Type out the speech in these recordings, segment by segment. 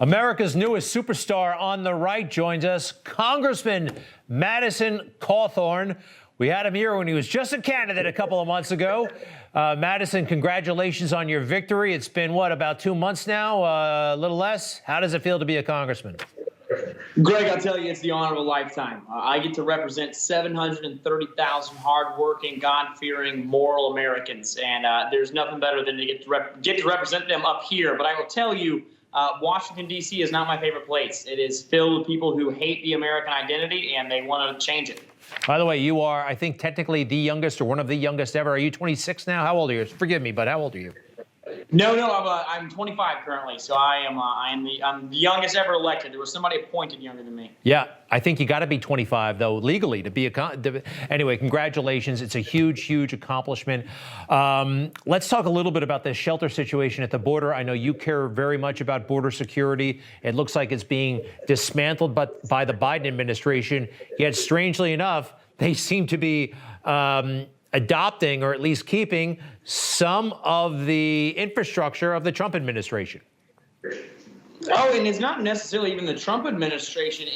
America's newest superstar on the right joins us, Congressman Madison Cawthorn. We had him here when he was just a candidate a couple of months ago. Madison, congratulations on your victory. It's been, what, about 2 months now, a little less? How does it feel to be a congressman? Greg, I'll tell you, it's the honor of a lifetime. I get to represent 730,000 hardworking, God-fearing, moral Americans, and there's nothing better than to get to represent them up here. But I will tell you, Washington, D.C. is not my favorite place. It is filled with people who hate the American identity, and they want to change it. By the way, you are, I think, technically the youngest or one of the youngest ever. Are you 26 now? How old are you? Forgive me, but how old are you? No, I'm 25 currently, so I'm the youngest ever elected. There was somebody appointed younger than me. Yeah, I think you got to be 25 though legally to be anyway. Congratulations! It's a huge, huge accomplishment. Let's talk a little bit about the shelter situation at the border. I know you care very much about border security. It looks like it's being dismantled, but by the Biden administration. Yet, strangely enough, they seem to be adopting, or at least keeping, some of the infrastructure of the Trump administration. Oh, and it's not necessarily even the Trump administration.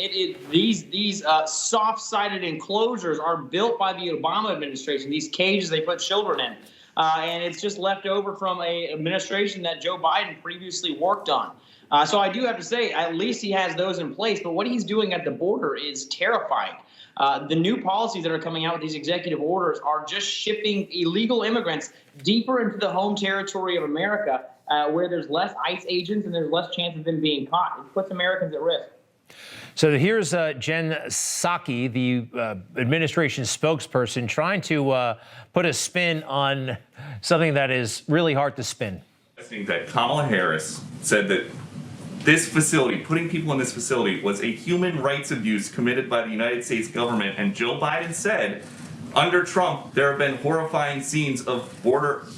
These soft-sided enclosures are built by the Obama administration. These cages they put children in, and it's just left over from an administration that Joe Biden previously worked on. So I do have to say, at least he has those in place. But what he's doing at the border is terrifying. The new policies that are coming out with these executive orders are just shipping illegal immigrants deeper into the home territory of America, where there's less ICE agents and there's less chance of them being caught. It puts Americans at risk. So here's Jen Psaki, the administration spokesperson, trying to put a spin on something that is really hard to spin. I think that Kamala Harris said that this facility, putting people in this facility, was a human rights abuse committed by the United States government. And Joe Biden said, under Trump, there have been horrifying scenes of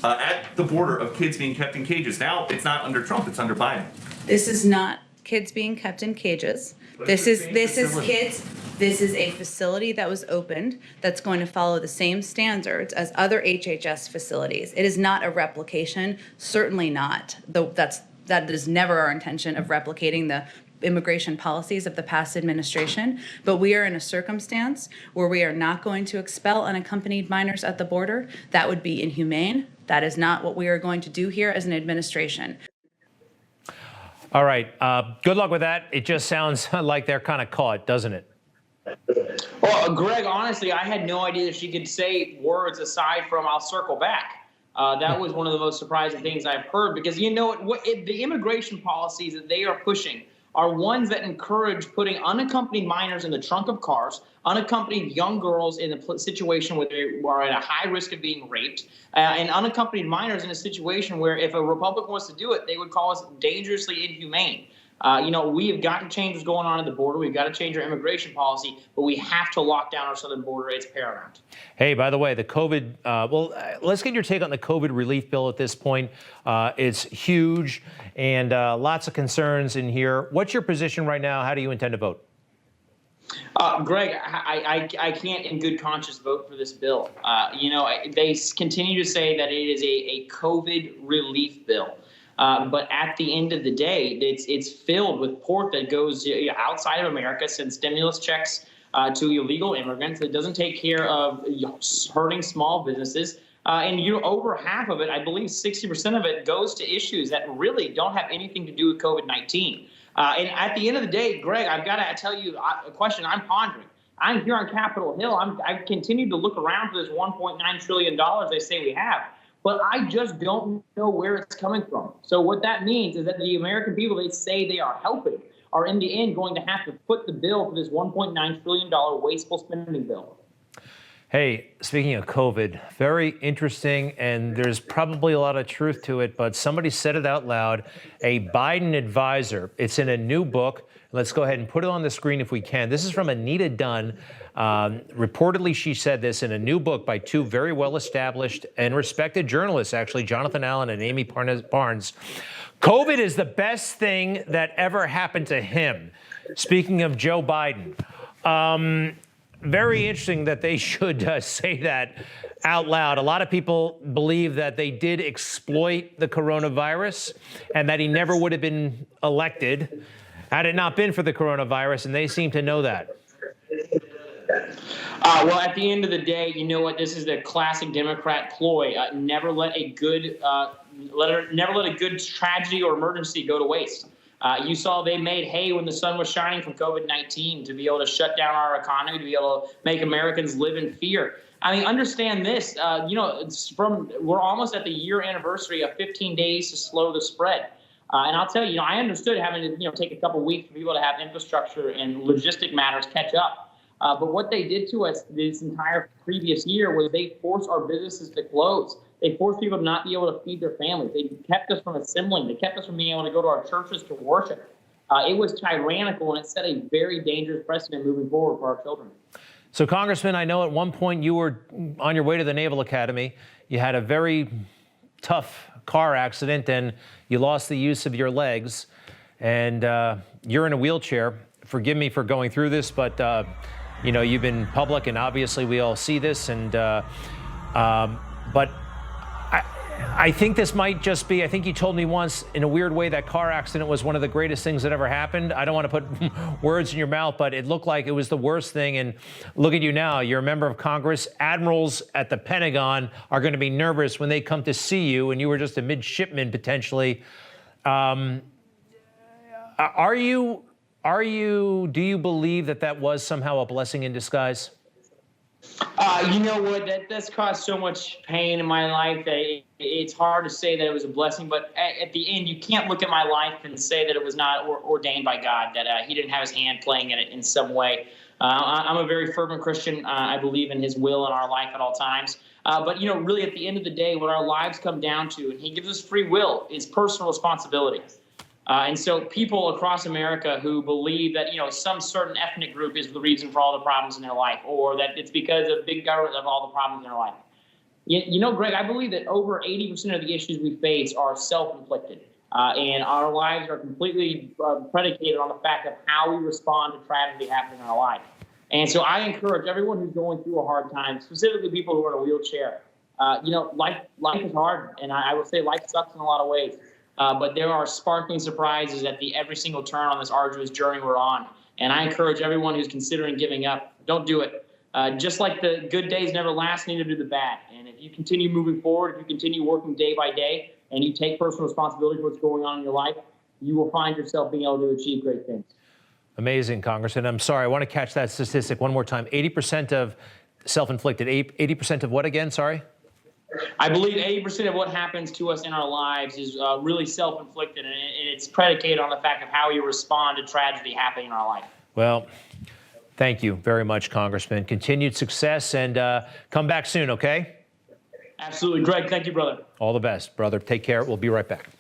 at the border of kids being kept in cages. Now it's not under Trump, it's under Biden. This is not kids being kept in cages. This is kids. This is a facility that was opened that's going to follow the same standards as other HHS facilities. It is not a replication, certainly not. That is never our intention of replicating the immigration policies of the past administration, but we are in a circumstance where we are not going to expel unaccompanied minors at the border. That would be inhumane. That is not what we are going to do here as an administration. All right. Good luck with that. It just sounds like they're kind of caught, doesn't it? Well, Greg, honestly, I had no idea that she could say words aside from "I'll circle back." That was one of the most surprising things I've heard, because you know the immigration policies that they are pushing are ones that encourage putting unaccompanied minors in the trunk of cars, unaccompanied young girls in a situation where they are at a high risk of being raped, and unaccompanied minors in a situation where if a Republican was to do it, they would call us dangerously inhumane. We have got to change what's going on at the border. We've got to change our immigration policy, but we have to lock down our southern border. It's paramount. Hey, by the way, the COVID, let's get your take on the COVID relief bill at this point. It's huge and lots of concerns in here. What's your position right now? How do you intend to vote? Greg, I can't in good conscience vote for this bill. They continue to say that it is a COVID relief bill. But at the end of the day, it's filled with pork that goes outside of America, sends stimulus checks to illegal immigrants. It doesn't take care of hurting small businesses. And over half of it, I believe 60% of it, goes to issues that really don't have anything to do with COVID-19. And at the end of the day, Greg, I've got to tell you a question I'm pondering. I'm here on Capitol Hill. I've continued to look around for this $1.9 trillion they say we have. But I just don't know where it's coming from. So what that means is that the American people they say they are helping are in the end going to have to foot the bill for this $1.9 trillion wasteful spending bill. Hey, speaking of COVID, very interesting, and there's probably a lot of truth to it, but somebody said it out loud. A Biden advisor, it's in a new book. Let's go ahead and put it on the screen if we can. This is from Anita Dunn. Reportedly, she said this in a new book by two very well-established and respected journalists, actually, Jonathan Allen and Amy Barnes. COVID is the best thing that ever happened to him. Speaking of Joe Biden. very interesting that they should say that out loud. A lot of people believe that they did exploit the coronavirus and that he never would have been elected had it not been for the coronavirus, and they seem to know that. Well, at the end of the day, you know what? This is the classic Democrat ploy. Never let a good tragedy or emergency go to waste. You saw they made hay when the sun was shining from COVID-19 to be able to shut down our economy, to be able to make Americans live in fear. I mean, understand this. We're almost at the year anniversary of 15 days to slow the spread. And I'll tell you, I understood having to, take a couple weeks for people to have infrastructure and logistic matters catch up. But what they did to us this entire previous year was they forced our businesses to close. They forced people to not be able to feed their families. They kept us from assembling. They kept us from being able to go to our churches to worship. It was tyrannical, and it set a very dangerous precedent moving forward for our children. So, Congressman, I know at one point you were on your way to the Naval Academy. You had a very tough car accident, and you lost the use of your legs. And you're in a wheelchair. Forgive me for going through this, but you've been public, and obviously we all see this. And but I think this might just be, I think you told me once in a weird way that car accident was one of the greatest things that ever happened. I don't want to put words in your mouth, but it looked like it was the worst thing. And look at you now. You're a member of Congress. Admirals at the Pentagon are going to be nervous when they come to see you, and you were just a midshipman potentially. Do you believe that was somehow a blessing in disguise? You know what? That's caused so much pain in my life that it's hard to say that it was a blessing. But at the end, you can't look at my life and say that it was not ordained by God, that he didn't have his hand playing in it in some way. I'm a very fervent Christian. I believe in his will in our life at all times. But, really, at the end of the day, what our lives come down to, and he gives us free will, is personal responsibility. And so people across America who believe that, some certain ethnic group is the reason for all the problems in their life, or that it's because of big government of all the problems in their life. Greg, I believe that over 80% of the issues we face are self-inflicted. And our lives are completely predicated on the fact of how we respond to tragedy happening in our life. And so I encourage everyone who's going through a hard time, specifically people who are in a wheelchair. Life is hard, and I would say life sucks in a lot of ways. But there are sparkling surprises at every single turn on this arduous journey we're on. And I encourage everyone who's considering giving up, don't do it. Just like the good days never last, neither do the bad. And if you continue moving forward, if you continue working day by day, and you take personal responsibility for what's going on in your life, you will find yourself being able to achieve great things. Amazing, Congressman. I'm sorry, I want to catch that statistic one more time. 80% of self-inflicted. 80% of what again? Sorry? I believe 80% of what happens to us in our lives is really self-inflicted, and it's predicated on the fact of how we respond to tragedy happening in our life. Well, thank you very much, Congressman. Continued success, and come back soon, okay? Absolutely. Greg, thank you, brother. All the best, brother. Take care. We'll be right back.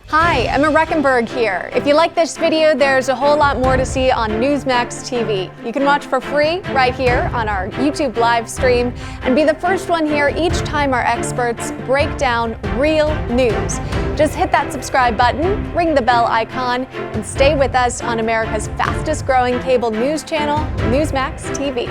Hi, Emma Reckenberg here. If you like this video, there's a whole lot more to see on Newsmax TV. You can watch for free right here on our YouTube live stream and be the first one here each time our experts break down real news. Just hit that subscribe button, ring the bell icon, and stay with us on America's fastest growing cable news channel, Newsmax TV.